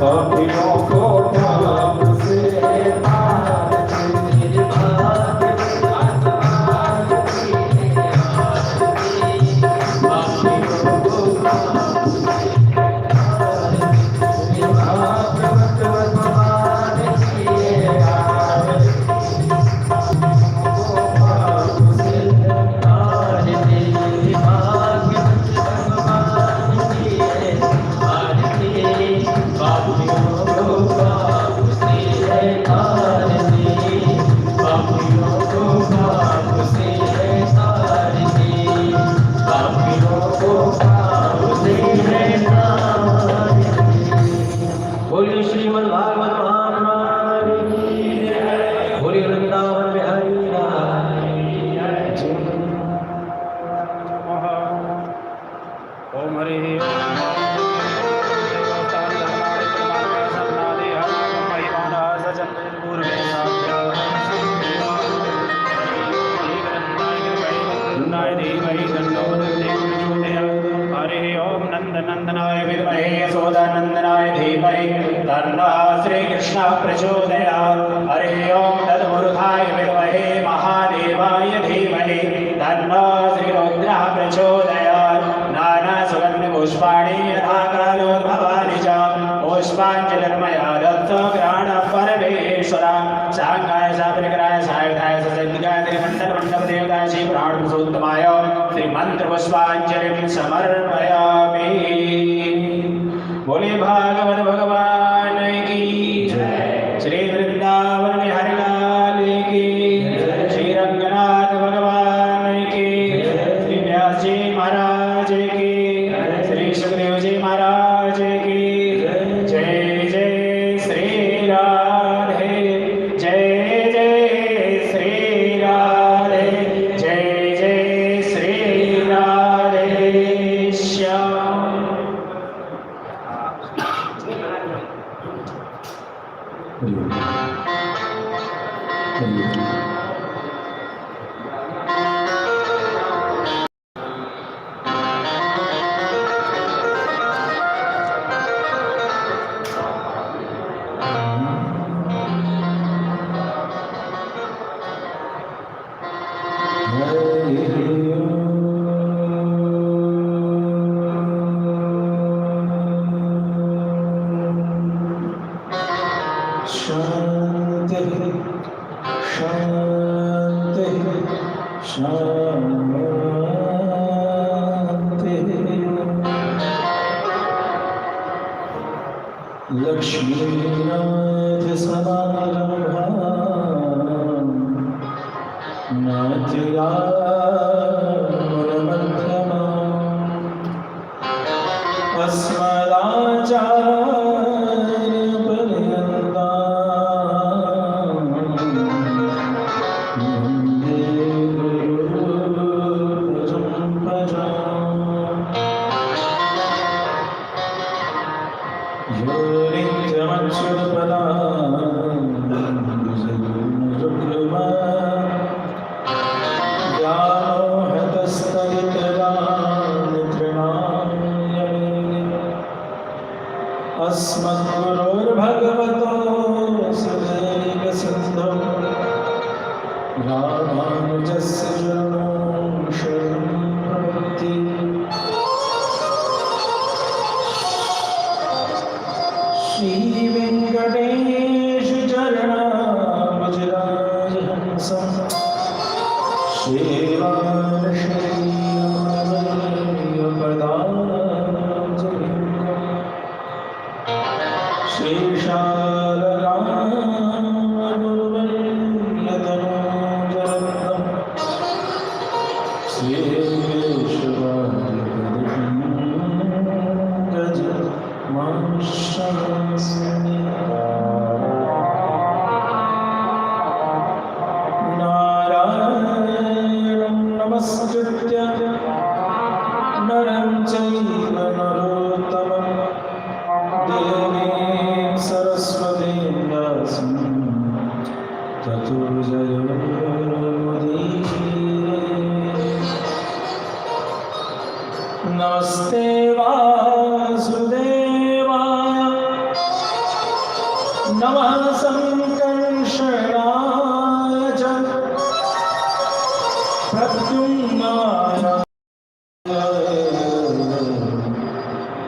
पापियों को पाप से नंदनाय विद्महे यशोदानंदनाय धीमहि तन्नो श्रीकृष्णः प्रचोदयात्। हरि ओम तन्मूर्धाय विद्महे महादेवाय धीमहि तन्नो श्रीरुद्रः प्रचोदयात्। नानासुगन्धपुष्पाणि यथा कालोद्भवानि च पुष्पाञ्जलिर्मया दत्तो ग्रहणः परमेश्वरः। शांगाय सापरिकराय सायुधाय ससिद्धिकाय त्रिमण्डलमण्डपदेवताय श्रीप्राणपुरुषोत्तमाय श्रीमन्त्रपुष्पाञ्जलिं समर्पयामि। बोले भागवत भगवान की जय। श्री वृंदावन बिहारी लाल की जय। श्री रंगनाथ भगवान की जय। श्री व्यास जी महाराज की जय। श्री सुखदेव जी महाराज की जय। जय जय श्री राधे, जय जय श्री राधे, जय जय श्री राधे श्याम। शांति शांति शांति। लक्ष्मीनाथ समारंभां नाट्यगानमध्यमाम् अस्मदाचार्यपर्यन्तां वन्दे गुरुपरम्पराम्। यो अस्मद्गुरोर्भगवतो सदैकसिन्धो रामानुजस्य चरणो शरणं प्रपद्ये। श्रीवेङ्कटेश चरणाम्बुजराजहंसं श्रीरामश्रीरामपदाञ्जलिं श्रीशारदामनुवर्यतनोजरत्नं श्रीकेशवादिपङ्कज मांशमस्मि। नारायणं नमस्कृत्य नरं चैव नरोत्तमं देवीं सरस्वतीं व्यासं ततो जयमुदीरये। नमस्ते वासुदेवाय नमः संकर्षणाय च प्रद्युम्नाय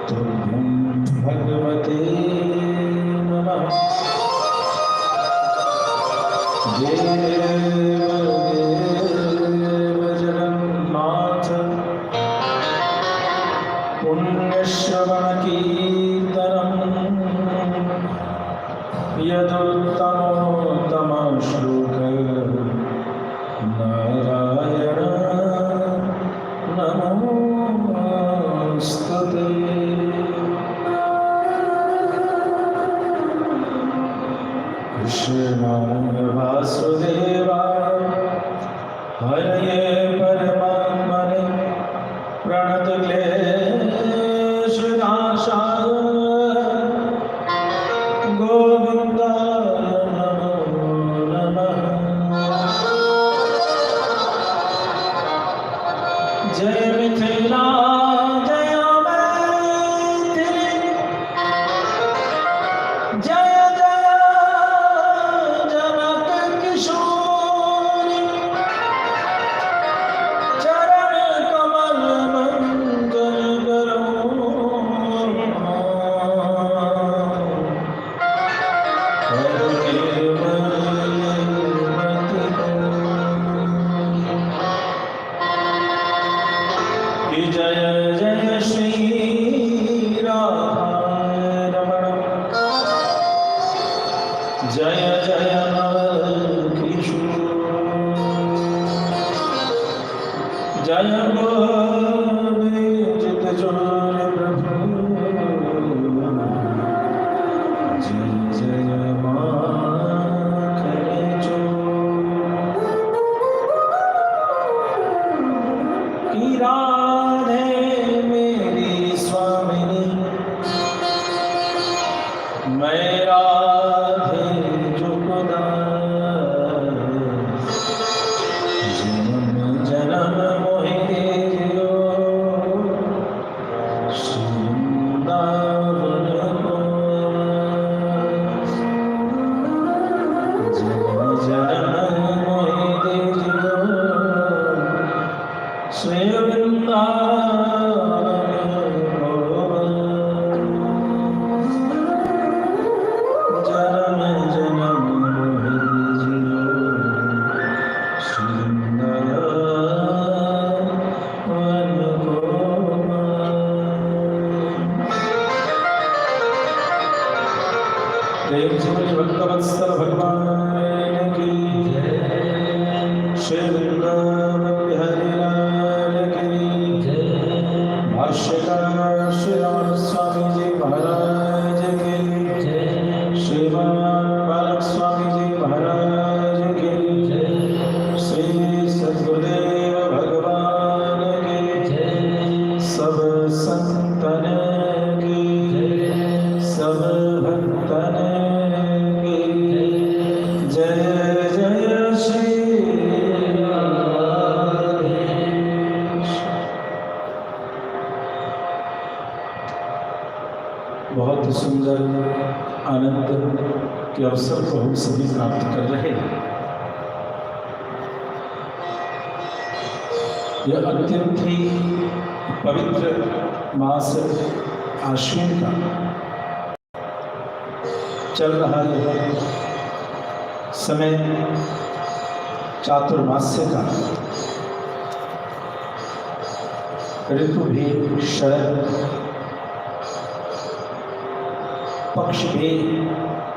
तुभ्यं भगवते नमः। देव जगन्नाथ पुण्यश्रवणकीर्तनम् यदुत्तमोत्तमश्लोक नारायण नमोस्तुते। कृष्णाय वासुदेवाय हरये परमात्मने प्रणतक्लेशनाशाय गोविन्दाय नमो नमः। जय मिथिला जय मैथिली जय जय जनक किशोरी चरण कमल मंगल करो जय जय श्री राधारमण जय जय किशोर जय गोविंद जोर प्रभु जय जय माखन चोर की राधे मेरी स्वामिनी मैं राधे जुगदास जन्म जन्म मोहि दियो वृंदावन को जन्म जन्म मोहि दियो श्री वृंदावन को जन्म जन्म मोहि दियो श्री वृंदावन को। प्रेम से बोलिए भक्तवत्सल भगवान की जय। श्री वृंदावन बिहारी लाल की जय। भाष्यकार श्री राम स्वामी जी महाराज की जय। श्रीमान बालक स्वामी जी महाराज की जय। श्री सद्गुरुदेव भगवान की जय। सब संतन की जय। सब भक्तन की जय। जय श्री राधे। बहुत सुंदर आनंद के अवसर को हम सभी प्राप्त कर रहे हैं। यह अत्यंत ही पवित्र मास आश्विन का चल रहा यह समय चातुर्मास्य का ऋतु भी शरद पक्ष भी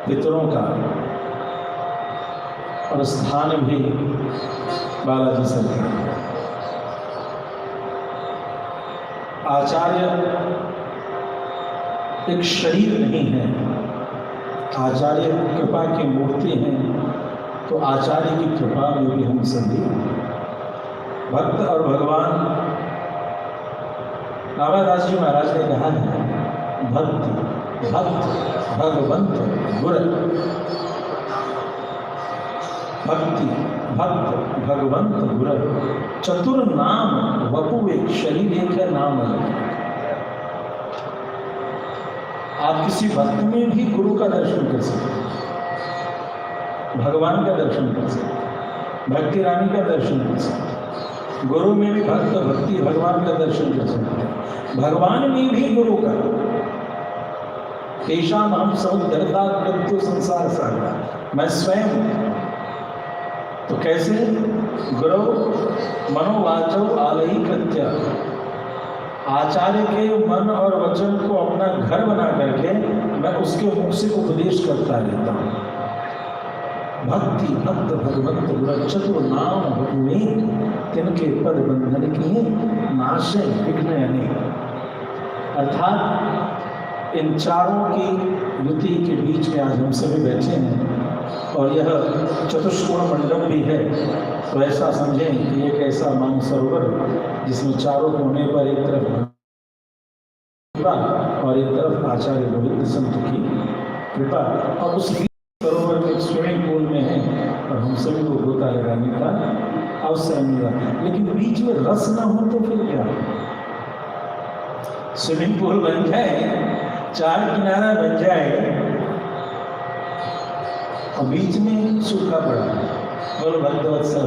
पितरों का और स्थान भी बालाजी सरकार। आचार्य एक शरीर नहीं है, आचार्य कृपा की मूर्ति हैं। तो आचार्य की कृपा में भी हम सभी भक्त और भगवान रामादास जी महाराज ने कहा है भक्त भक्त भगवंत गुर। भक्ति भक्त भगवंत गुर चतुर नाम वपु एक शरीर एक है नाम अलग। आप किसी भक्त में भी गुरु का दर्शन कर सकते हैं। भगवान का दर्शन कर सकते, भक्ति रानी का दर्शन कर सकते, गुरु में भी भक्त भक्ति भगवान का दर्शन कर सकते, भगवान में भी गुरु का। तेषाम हम समुद्धरता कृत्य संसार सागर, मैं स्वयं। तो कैसे? गुरु मनोवाचो आलही कृत्य, आचार्य के मन और वचन को अपना घर बना करके मैं उसके मुख से उपदेश करता रहता हूँ। भक्ति भक्त भगवंत गुर चतुर नाम भगवेन, तिनके पद बंधन किए नाशे विघ्न अनेक। अर्थात इन चारों की युति के बीच में आज हम सभी बैठे हैं और यह चतुष्कोण मंडप भी है। तो ऐसा समझें कि एक ऐसा मानसरोवर जिसमें चारों कोने पर एक तरफ और एक तरफ आचार्य गोविंद संत की कृपा, और उस सरोवर में एक स्विमिंग पूल में है और हम सभी को गोता लगाने का अवसर मिला। लेकिन बीच में रस ना हो तो फिर क्या? स्विमिंग पूल बन जाए, चार किनारा बन जाए और बीच में सूखा पड़ा, बोलो भक्तवत्सल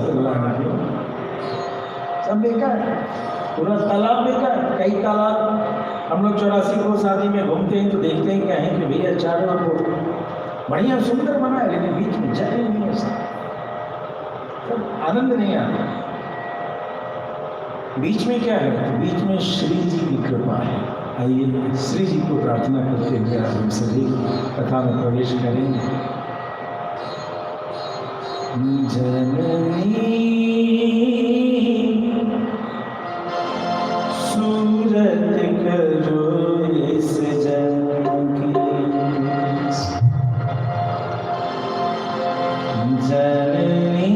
सब बेकार, पूरा तालाब बेकार। कई तालाब हम लोग 84 को शादी में घूमते हैं तो देखते हैं क्या है कि भैया चारों को बढ़िया सुंदर बना है लेकिन बीच में जल नहीं है, तो आनंद नहीं आता। बीच में क्या है? तो बीच में श्री जी की कृपा है। आइए श्री जी को प्रार्थना करते हुए आज हम सभी कथा में प्रवेश करेंगे। जननी सूरत करो इस जन की, जननी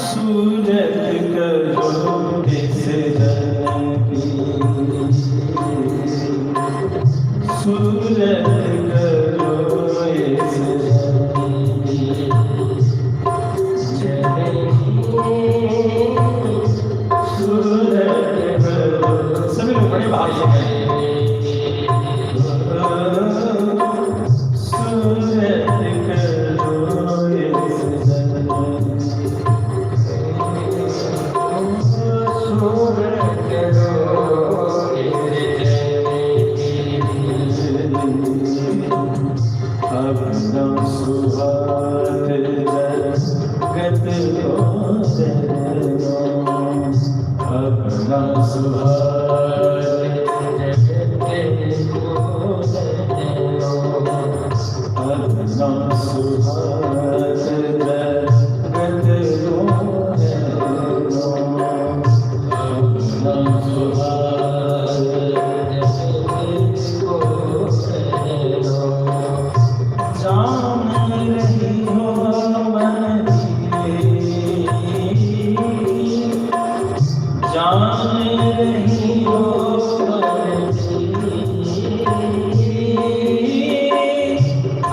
सूरत करो इस जन की, सूरत करो इस जन की, सभी लोग बड़े भाव से हैं।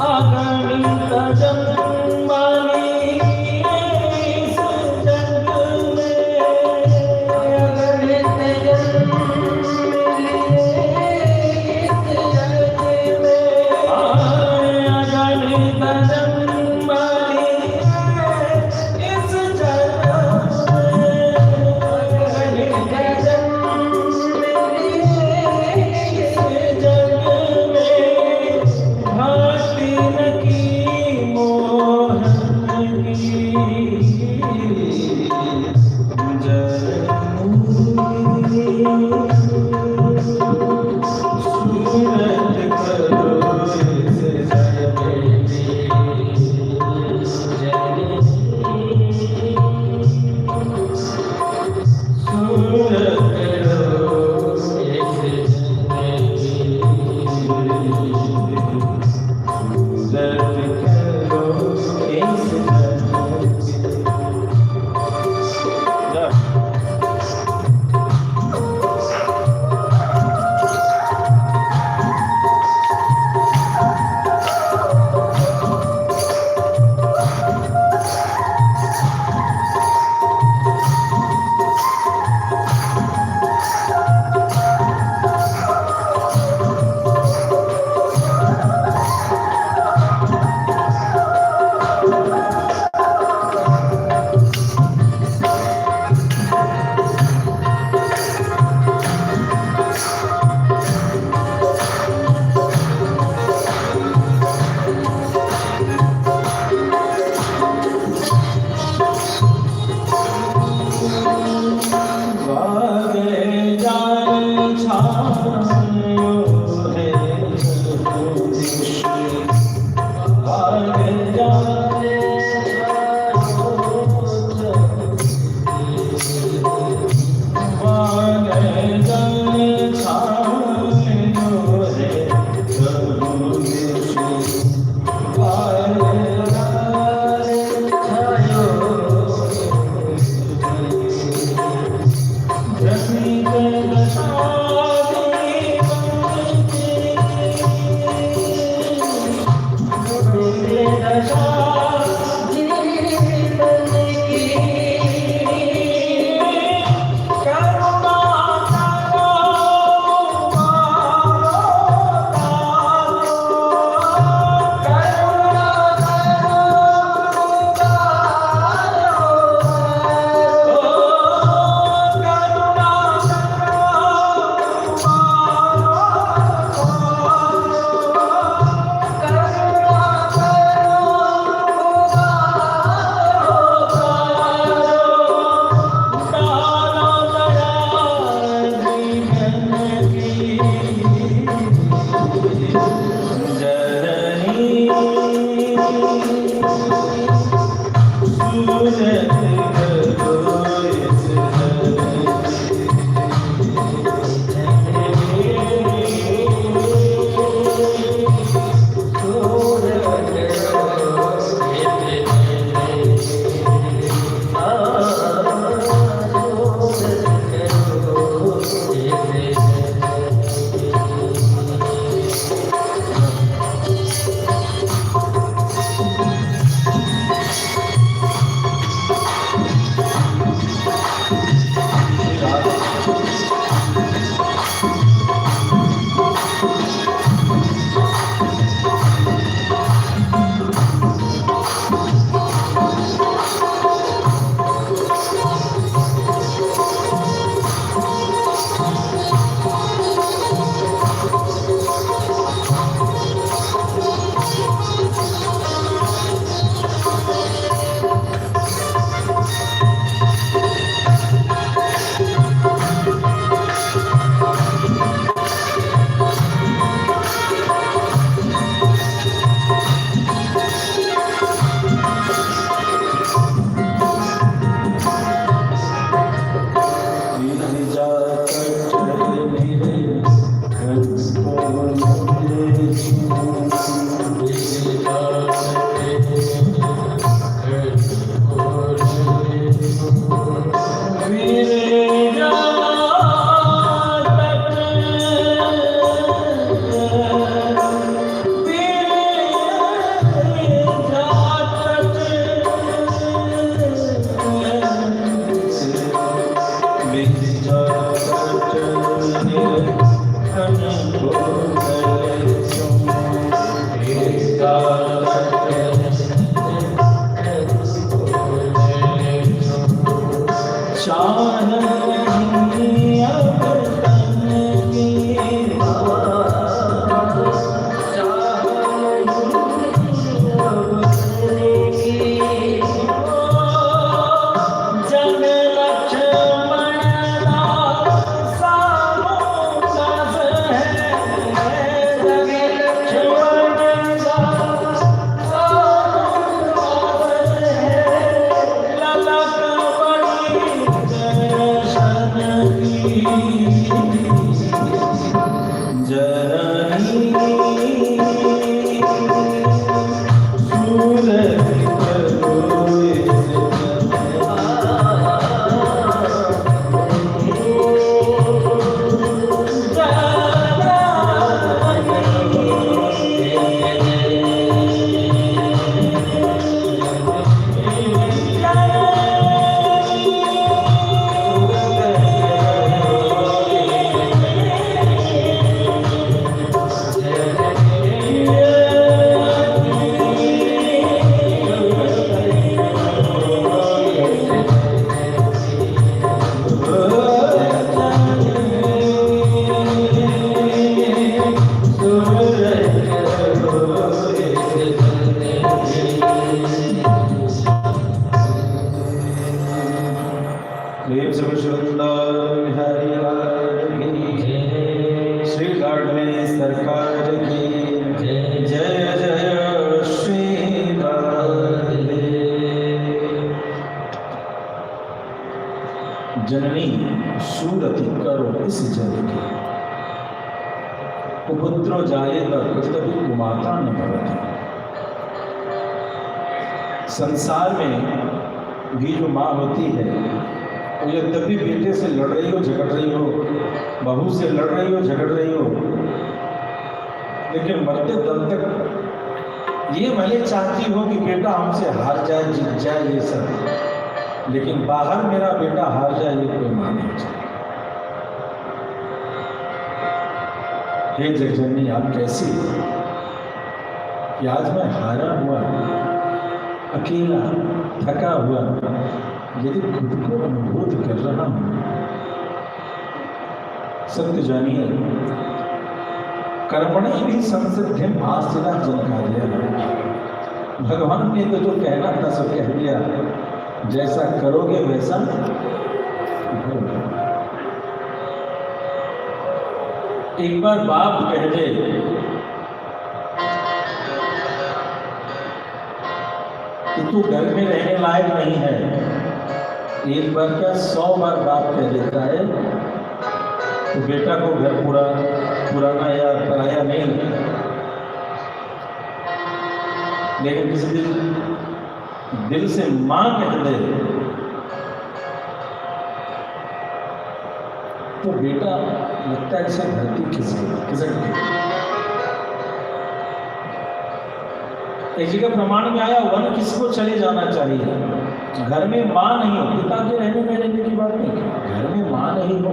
आगमित जननी सूरति करो इस जग की कुपुत्रो जायेत पृथ्वी कुमाता न भवति। संसार में भी जो माँ होती है वो यद्यपि बेटे से लड़ रही हो, झगड़ रही हो, बहू से लड़ रही हो, झगड़ रही हो, लेकिन मरते दम तक ये भले चाहती हो कि बेटा हमसे हार जाए, जीत जाए, ये सब, लेकिन बाहर मेरा बेटा हार जाए ये कोई मान नहीं चाहे। हे जगजननी आप कैसी कि आज मैं हारा हुआ, अकेला, थका हुआ, यदि खुद को अनुभूत कर रहा हूं, सत्य जानिए कर्मणि भी संसिद्धिम आस्थिना जनकार्य। भगवान ने तो जो कहना था सब कह दिया, जैसा करोगे वैसा होगा। एक बार बाप कह दे कि तू घर में रहने लायक नहीं है, एक बार क्या 100 बार बाप कह देता है, तो बेटा को घर पुराना या पराया नहीं लगता। लेकिन किसी दिल से मां कह दे तो बेटा लगता है इसे धरती खिसक गई। एक जगह प्रमाण में आया, वन किसको चले जाना चाहिए? घर में मां नहीं हो, पिता के रहने की बात नहीं, घर में मां नहीं हो।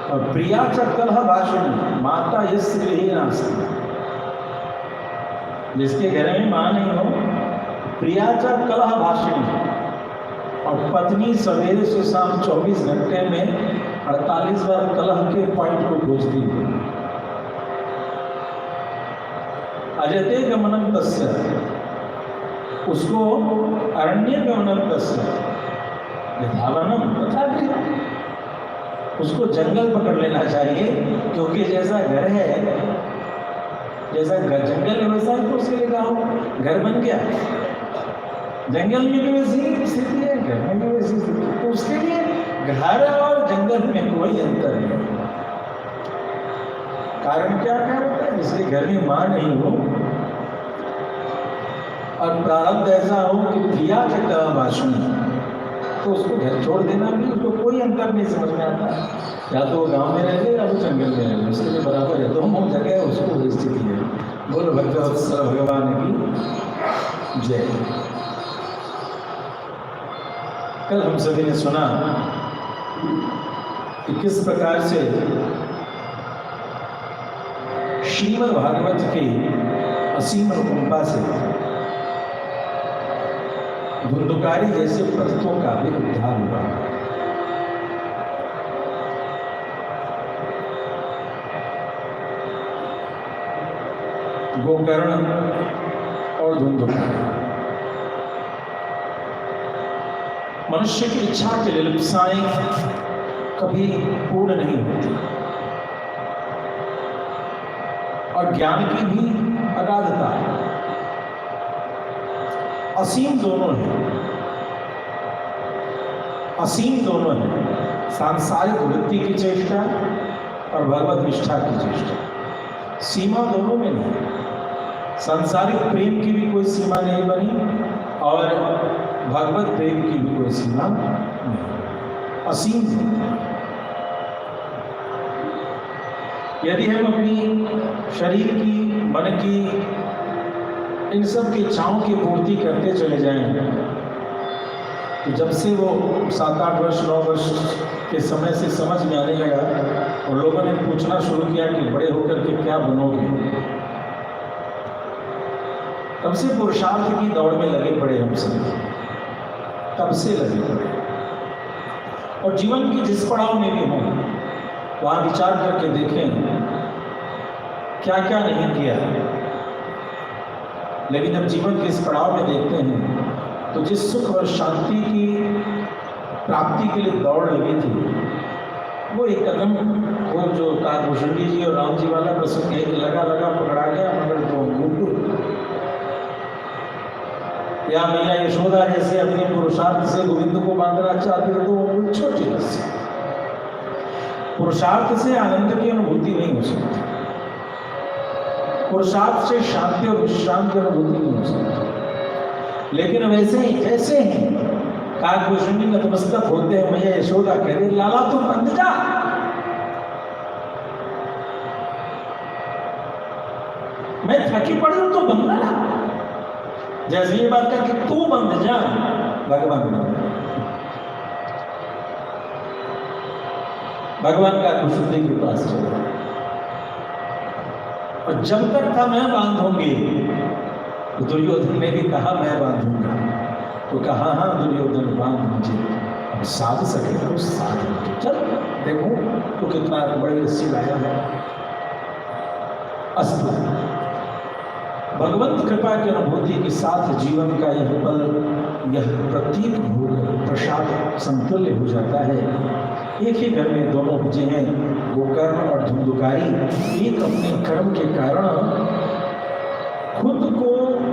और प्रिया च कलह भाषिणी माता यस्य गृहे नास्ति, जिसके घर में मां नहीं हो, प्रिया च कलह भाषिणी, और पत्नी सवेरे से शाम 24 घंटे में 48 बार कलह के पॉइंट को खोजती है। अजते गमनम तस्य, उसको अरण्य गमनम तस्य धावनम तथा गृह, उसको जंगल पकड़ लेना चाहिए, क्योंकि जैसा घर है, जैसा जंगल है वैसा तो उसके लिए गाँव घर बन गया। जंगल में भी वैसी स्थिति है, घर में भी वैसी स्थिति, तो उसके लिए घर और जंगल में कोई अंतर नहीं। कारण क्या होता है? जिसके घर में मां नहीं हो और प्रारब्ध ऐसा हो कि प्रिया के भाषणी, तो उसको घर छोड़ देना भी उसको कोई अंतर नहीं समझ में आता। या तो वो गांव में रह ले या तो जंगल में रह ले, उसके लिए बराबर है, दोनों जगह उसको स्थिति है। बोलो भगवत्सर भगवान की जय। कल हम सभी ने सुना कि किस प्रकार से श्रीमद् भागवत के असीम अनुकंपा से धुंधुकारी जैसे पतितों का भी उद्धार हुआ। गोकर्ण और धुंधुकारी मनुष्य की इच्छा की लिप्साएं कभी पूर्ण नहीं होती, और ज्ञान की भी अगाधता है। असीम दोनों है, असीम दोनों है, सांसारिक वृत्ति की चेष्टा और भगवत निष्ठा की चेष्टा। सीमा दोनों में नहीं, सांसारिक प्रेम की भी कोई सीमा नहीं बनी और भगवत प्रेम की भी कोई सीमा नहीं, असीम है। यदि हम अपनी शरीर की, मन की, इन सब की इच्छाओं की पूर्ति करते चले जाएंगे, तो जब से वो 7-8 वर्ष 9 वर्ष के समय से समझ में आने लगा और लोगों ने पूछना शुरू किया कि बड़े होकर के क्या बनोगे, तब से पुरुषार्थ की दौड़ में लगे पड़े हम सब, तब से लगे पड़े। और जीवन की जिस पड़ाव में भी हों वहाँ विचार करके देखें क्या क्या नहीं किया, लेकिन जब जीवन के इस पड़ाव में देखते हैं तो जिस सुख और शांति की प्राप्ति के लिए दौड़ लगी थी, वो एक कदम, वो जो काकभूषणी जी और राम जी वाला प्रसंग है, लगा पकड़ा गया मगर तो मुकुट, या मैया यशोदा जैसे अपने पुरुषार्थ से गोविंद को बांधना चाहती है तो वो छोटी रस्सी। पुरुषार्थ से आनंद की अनुभूति नहीं हो सकती, पुरुषार्थ से शांति और विश्रांति की अनुभूति नहीं हो सकती। लेकिन वैसे ही कैसे हैं काकभूषणी नतमस्तक होते हैं, मैया यशोदा कह रही लाला तू बंध जा, मैं थकी पड़ी हूं तो बंद ना। जैसे ये बात कर कि तू बंद जा, भगवान का कुशुद्धि के पास चला, और जब तक था मैं बांधूंगी, तो दुर्योधन ने भी कहा मैं बांधूंगा, तो कहा हाँ दुर्योधन बांध मुझे, अब साध सके तो साध मुझे, चल देखो तो कितना बड़ी रस्सी लाया है। अस्तु भगवंत कृपा की अनुभूति के साथ जीवन का यह पल, यह प्रतीक भोग प्रसाद समतुल्य हो जाता है। एक ही घर में दोनों बच्चे हैं, गोकर्ण और धुंधुकारी, एक अपने कर्म के कारण खुद को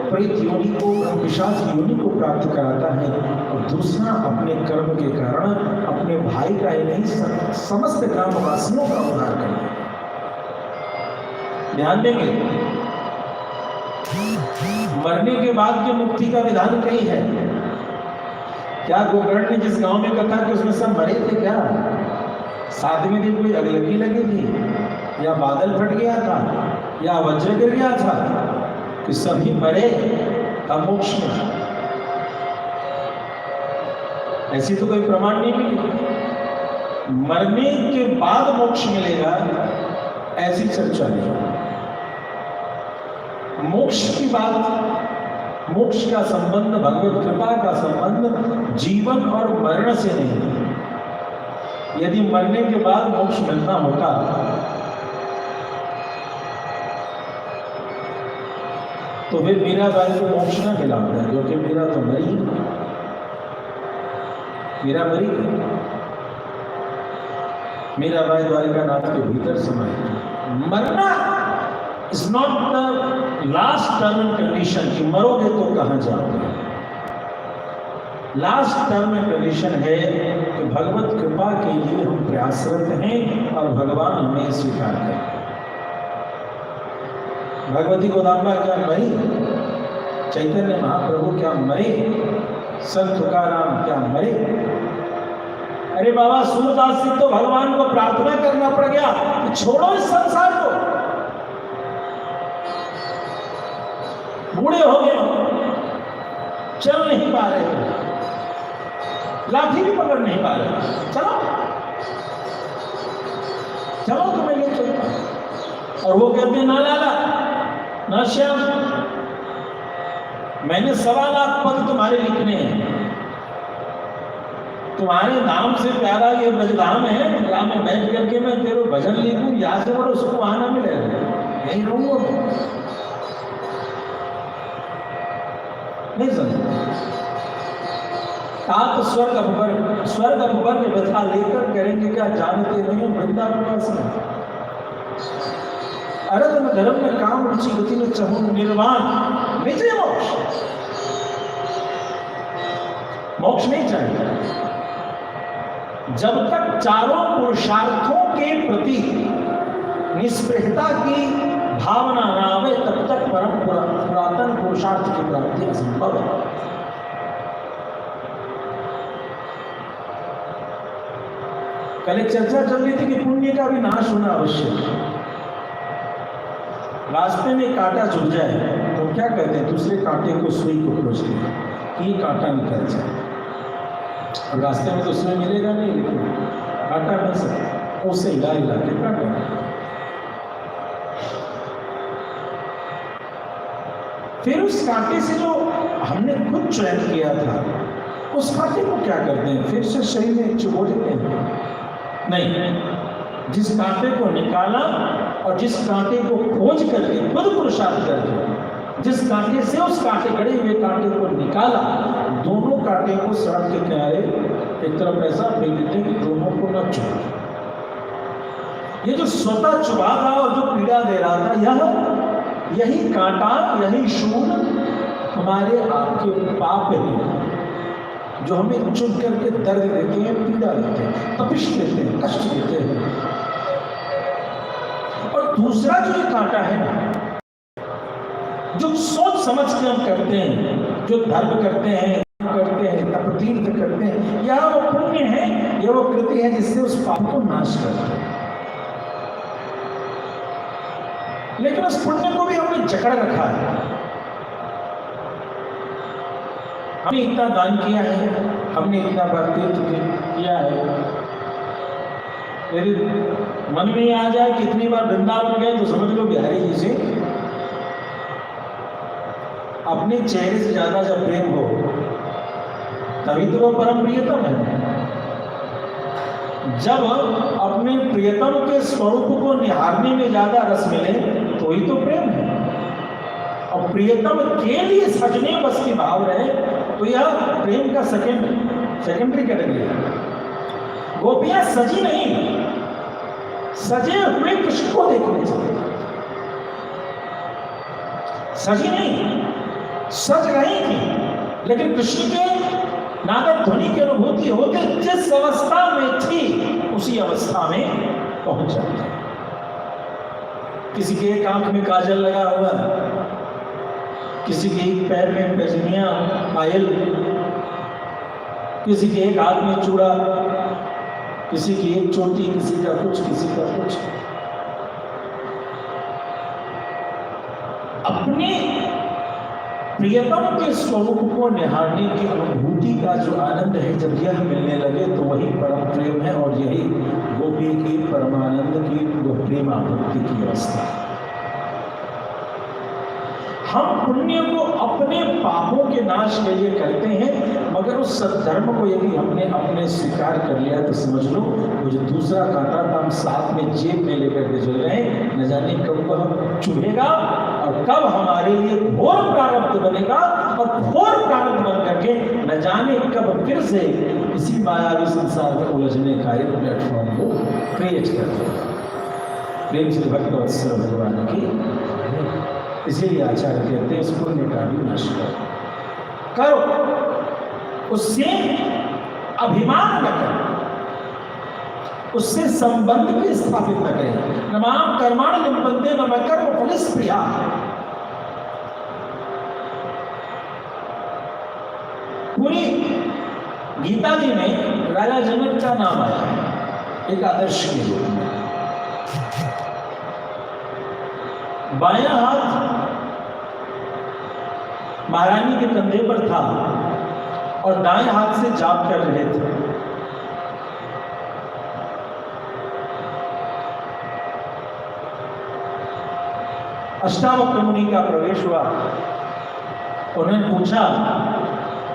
प्रेत योनि को, पिशाच योनि को प्राप्त कराता है, और दूसरा अपने कर्म के कारण अपने भाई का ही नहीं समस्त ग्रामवासियों का उद्धार करता है। ध्यान देंगे, मरने के बाद की मुक्ति का विधान कहीं है क्या? गोकर्ण ने जिस गांव में कथा कि उसमें सब मरे थे क्या? 7वें दिन कोई अगलगी लगी थी, या बादल फट गया था, या वज्र गिर गया था, कि सभी मरे अब मोक्ष में? ऐसी तो कोई प्रमाण नहीं मिली। मरने के बाद मोक्ष मिलेगा ऐसी चर्चा नहीं। मोक्ष की बात, मोक्ष का संबंध, भगवत कृपा का संबंध जीवन और मरण से नहीं। यदि मरने के बाद मोक्ष मिलना होता तो वे मीराबाई को मोक्ष न मिला होता, क्योंकि मीरा तो मरी, मीरा मरी गई। मीराबाई द्वारिकानाथ के भीतर समाई। मरना is not the last term and condition कि मरोगे तो कहां जाओगे। लास्ट टर्म एंड कंडीशन है कि भगवत कृपा के लिए हम प्रयासरत हैं और भगवान हमें स्वीकार करें। भगवती गोदाम्बा क्या मरी? चैतन्य महाप्रभु क्या मरे? संत तुकाराम क्या मरे? अरे बाबा, सूरदास सिंह तो भगवान को प्रार्थना करना पड़ गया कि छोड़ो इस संसार को, बूढ़े हो गए, चल नहीं पा रहे, लाठी भी पकड़ नहीं पा रहे, चलो चलो तुम्हें ले चलता। और वो कहते ना लाला, ना श्याम, मैंने 1.25 लाख पद तुम्हारे लिखने हैं, तुम्हारे नाम से प्यारा ये ब्रजधाम है, यहाँ में बैठ करके मैं तेरे भजन लिखूं, यहाँ से बड़ा उसको आना मिलेगा, यही रहूंगा नहीं समझ। आप स्वर्ग अकबर ने व्यथा लेकर करेंगे क्या? जानते नहीं वृंदावन में अरद में धर्म में काम रुचि गति में चहु निर्वाण नित्य मोक्ष। मोक्ष नहीं चाहिए जब तक चारों पुरुषार्थों के प्रति निष्पृहता की भावना न आवे, तब तक परम पुरातन पुरुषार्थ की प्राप्ति असंभव है। कल एक चर्चा चल रही थी कि पुण्य का भी नाश होना आवश्यक है। रास्ते में कांटा जुड़ जाए तो क्या कहते हैं? दूसरे कांटे को सुई को खोजते हैं कि कांटा निकल जाए। और रास्ते में तो सुई मिलेगा नहीं, लेकिन कांटा मिल सकता, उससे हिला हिला के कांटा। फिर उस कांटे से जो हमने खुद चयन किया था, उस कांटे को क्या करते हैं? फिर से शरीर में चुभो देते हैं? नहीं, जिस कांटे को निकाला और जिस कांटे को खोज करके खुद पुरुषार्थ करके जिस कांटे से उस कांटे गड़े हुए कांटे को निकाला, दोनों कांटे को सड़क के किनारे एक तरफ ऐसा फेंक देते कि दोनों को न चुभे। ये जो स्वतः चुभा था और जो पीड़ा दे रहा था, यही कांटा, यही शूल हमारे आपके पाप है, जो हमें चुन करके दर्द देते हैं, पीड़ा देते हैं, तपिश देते हैं, कष्ट देते हैं। और दूसरा जो ये कांटा है ना, जो सोच समझ के हम करते हैं, जो धर्म करते हैं, तप तीर्थ करते हैं, यह वो पुण्य है, यह वो कृति है जिससे उस पाप को नाश करते हैं। लेकिन उस पुण्य को भी हमने जकड़ रखा है। हमने इतना दान किया है, हमने इतना बार तीर्थ किया है, यदि मन में आ जाए कितनी बार वृंदावन गए तो समझ लो बिहारी जी से अपने चेहरे से ज्यादा जब प्रेम हो तभी तो वो परम प्रियतम है। जब अपने प्रियतम के स्वरूप को निहारने में ज्यादा रस मिले तो ही तो प्रेम है। और प्रियतम के लिए सजने बस के भाव रहे तो यह प्रेम का सेकेंडरी कैटेगरी है। गोपियां सजी नहीं, सजे हुए कृष्ण को देखने चाहिए। सजी नहीं, सज रही थी, लेकिन कृष्ण के नागद ध्वनि की अनुभूति होते जिस अवस्था में थी उसी अवस्था में पहुंच जाती। किसी के एक आंख में काजल लगा हुआ, किसी के एक पैर में पैजनिया पायल, किसी के एक हाथ में चूड़ा, किसी की एक चोटी, किसी का कुछ, किसी का कुछ। अपने प्रियतम के स्वरूप को निहारने की अनुभूति का जो आनंद है, जब यह मिलने लगे तो वही परम प्रेम है, और यही गोपी की परमानंद की वो प्रेमाभक्ति की अवस्था है। हम पुण्य को अपने पापों के नाश के लिए करते हैं, मगर उस सद्धर्म को यदि हमने अपने स्वीकार कर लिया तो समझ लो वो जो दूसरा कांटा था हम साथ में जेब में लेकर के चल रहे हैं, न जाने कब वह चुभेगा और कब हमारे लिए घोर प्रारब्ध बनेगा, और घोर प्रारब्ध बन करके न जाने कब फिर से इसी मायावी संसार में उलझने का एक प्लेटफॉर्म को क्रिएट कर देगा। प्रेम से भक्तवत्सल भगवान की, इसीलिए आचार्य कहते हैं इस पुण्य का भी नाश करो, उससे अभिमान न करो, उससे संबंध भी स्थापित न करें। नमाम कर्माण लिम्पन्ते न कर्म फलस्प्रिया। पूरी गीता जी में राजा जनक का नाम आया एक आदर्श के रूप में। बायां हाथ महारानी के कंधे पर था और दाएं हाथ से जाप कर रहे थे। अष्टावक्र मुनि का प्रवेश हुआ। उन्होंने पूछा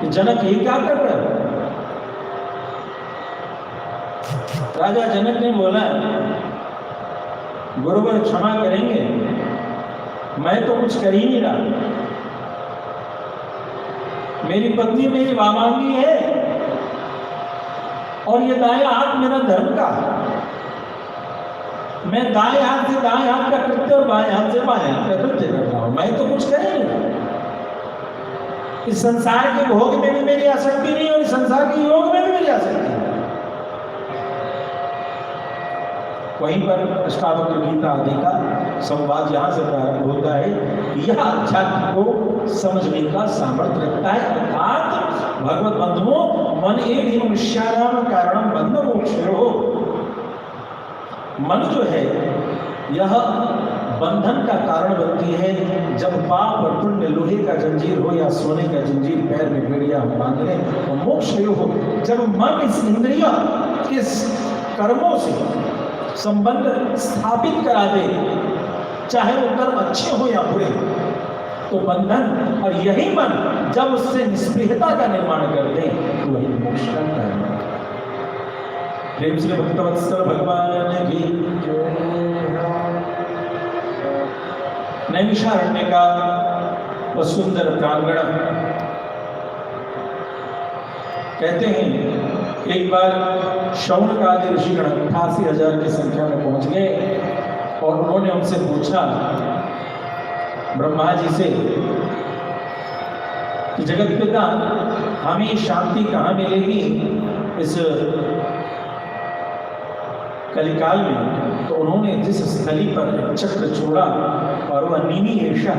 कि जनक ये क्या कर रहे हो? राजा जनक ने बोला, गुरुवर क्षमा करेंगे, मैं तो कुछ कर ही नहीं रहा। मेरी पत्नी मेरी वामांगी है और ये दाएं हाथ मेरा धर्म का है। मैं दाएं हाथ से दाएं हाथ का कृत्य और बाएं हाथ से बाएं हाथ का कृत्य कर रहा हूं। मैं तो कुछ कर ही नहीं रहा। इस संसार के भोग में भी मेरी आसक्ति नहीं और इस संसार के योग में भी मेरी आसक्ति नहीं। वहीं पर अष्टावक्र गीता आदि का संवाद यहाँ से प्रारंभ होता है। यह अध्यात्म को समझने का सामर्थ्य रखता है। अर्थात भगवत बंधुओं, मन एक ही मनुष्याणाम कारणम बंध मोक्षयो। मन जो है यह बंधन का कारण बनती है। जब पाप और पुण्य लोहे का जंजीर हो या सोने का जंजीर पैर में बेड़िया हम बांध लें तो मोक्षयो हो। जब मन इस इंद्रिय इस कर्मों से संबंध स्थापित करा दे, चाहे वो कर्म अच्छे हो या बुरे, तो बंधन, और यही मन जब उससे निष्प्रियता का निर्माण कर दे तो वही मोक्ष का कारण है। प्रेम से भक्तवत्सल भगवान की नैमिषारण्य का वह सुंदर प्रांगण। कहते हैं एक बार शौनकादि ऋषिगण 88,000 की संख्या में पहुंच गए और उन्होंने उनसे पूछा ब्रह्मा जी से कि जगत पिता हमें शांति कहाँ मिलेगी इस कलिकाल में। तो उन्होंने जिस स्थली पर चक्र छोड़ा और वह नीमी ऐशा,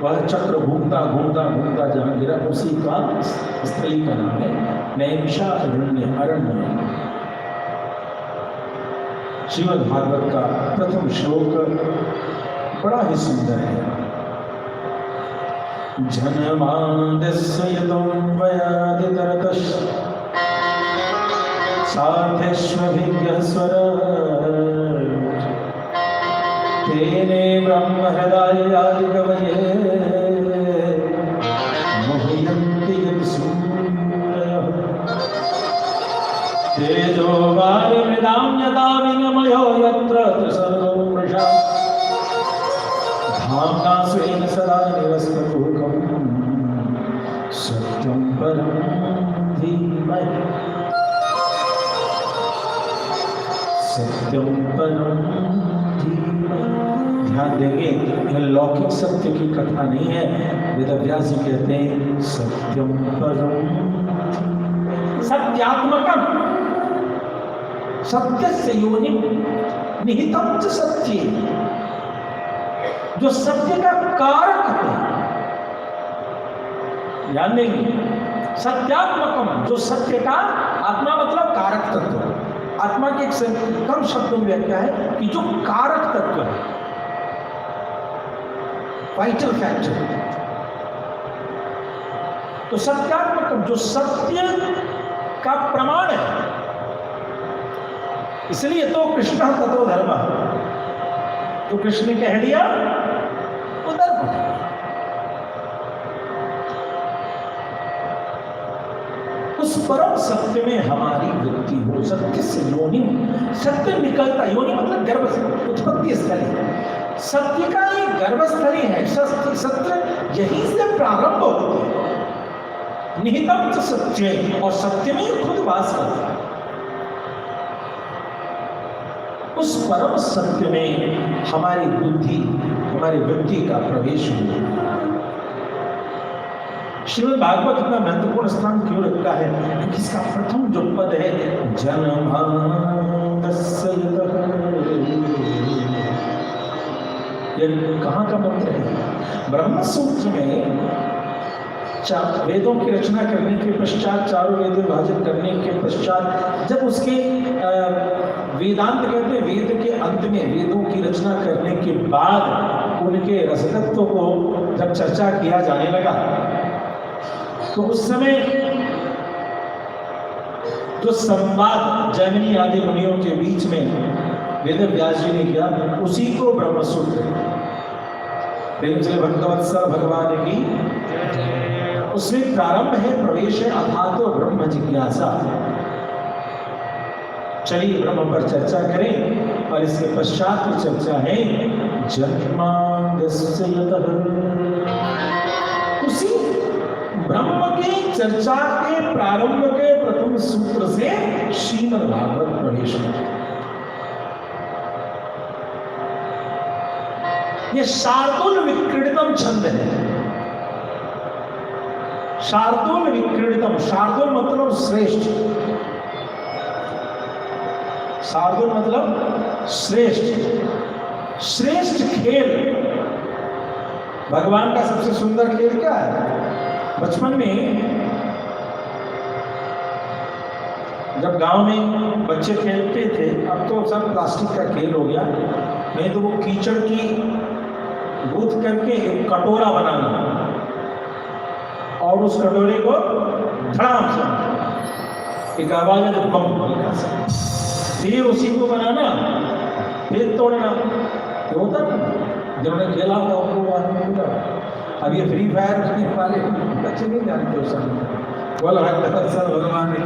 वह चक्र घूमता घूमता घूमता जहाँ गिरा उसी का स्थली का नाम है नैमिषारण्य। श्रीमद् भागवत का प्रथम श्लोक बड़ा ही सुंदर है। जनमानस्य यतं वयादितरतश् सार्थेष्वभिज्ञः स्वराट् तेने ब्रह्महृदायादिकवये मुह्यन्ति यत्सूरयः तेजो वारिमृदां यदा विनिमयो यत्र त्रिसर्गो मृषा धाम्ना स्वेन सदा निरस्तकुहकं सत्यं परं धीमहि सत्यं परं धीमहि। ध्यान ध्यान देंगे, यह लौकिक सत्य की कथा नहीं है। वेदव्यास जी कहते हैं सत्यम परम सत्यात्मकम, सत्य से योनि निहितम च सत्य, जो सत्य का कारक है। ध्यान देंगे, सत्यात्मकम, जो सत्य का, आत्मा मतलब कारक तत्व। आत्मा के एक कम शब्दों में व्याख्या है कि जो कारक तत्व है, वाइटल फैक्टर। तो सत्यात्मकम, जो सत्य का प्रमाण है। इसलिए तो कृष्ण तत्व धर्म, तो कृष्ण ने कह दिया वो धर्म है। उस परम सत्य में हमारी वृत्ति हो। सत्य से योनि, सत्य निकलता, योनि मतलब गर्भ, उत्पत्ति स्थली। सत्य का ये गर्भस्थली है। सत्य यहीं से प्रारंभ होती है। निहितम च सत्य, और सत्य में खुद वास करता है। उस परम सत्य में हमारी बुद्धि, हमारी वृत्ति का प्रवेश हुआ। श्रीमद् भागवत इतना महत्वपूर्ण स्थान क्यों रखता है? क्योंकि इसका प्रथम जो पद है ये कहाँ का मंत्र है? ब्रह्म सूत्र में वेदों की रचना करने के पश्चात, चारों वेद विभाजित करने के पश्चात, जब उसके वेदांत कहते हैं, वेद के अंत में वेदों की रचना करने के बाद उनके रसतत्व को जब चर्चा किया जाने लगा, तो उस समय जो संवाद जैमिनी आदि मुनियों के बीच में वेद व्यास जी ने किया, उसी को ब्रह्मसूत्र, प्रेम से भक्तवत्सल भगवान की, उसमें प्रारंभ है, प्रवेश है, अथातो ब्रह्म जिज्ञासा। चलिए ब्रह्म पर चर्चा करें, और इसके पश्चात की चर्चा है जन्माद्यस्य यतः। उसी ब्रह्म की चर्चा के प्रारंभ के प्रथम सूत्र से श्रीमद् भागवत प्रवेश है। ये शार्दूल विक्रीडितम छंद है। शार्दूल विक्रीडितम, शार्दूल मतलब श्रेष्ठ, शार्दूल मतलब श्रेष्ठ, श्रेष्ठ खेल। भगवान का सबसे सुंदर खेल क्या है? बचपन में जब गांव में बच्चे खेलते थे, अब तो सब प्लास्टिक का खेल हो गया, नहीं तो वो कीचड़ की गूंथ करके एक कटोरा बनाना, और उस कटोरे को धड़ाम से एक आवाज है तो बम हल्का सा, फिर उसी को बनाना, फिर तोड़ना। तो होता ना, जिन्होंने खेला होगा उनको आदमी मिला। अब ये फ्री फायर खेलने वाले बच्चे नहीं जानते उस समय, बोल भगवान की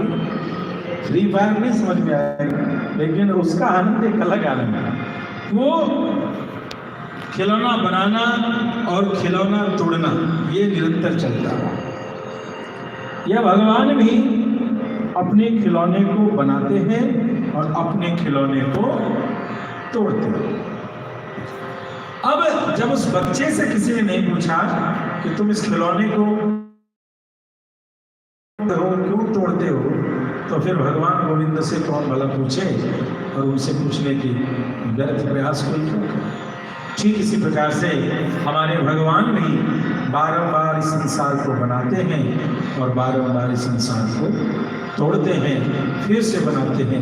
फ्री फायर नहीं समझ में आएगा, लेकिन उसका आनंद एक अलग आनंद है। वो खिलौना बनाना और खिलौना तोड़ना ये निरंतर चलता है। यह भगवान भी अपने खिलौने को बनाते हैं और अपने खिलौने को तोड़ते हैं। अब जब उस बच्चे से किसी ने नहीं पूछा कि तुम इस खिलौने को क्यों तोड़ते हो, तो फिर भगवान गोविंद से कौन भला पूछे, और उनसे पूछने की व्यर्थ प्रयास कोई क्यों। ठीक इसी प्रकार से हमारे भगवान भी बारंबार इस संसार को बनाते हैं और बारंबार इस संसार को तोड़ते हैं, फिर से बनाते हैं।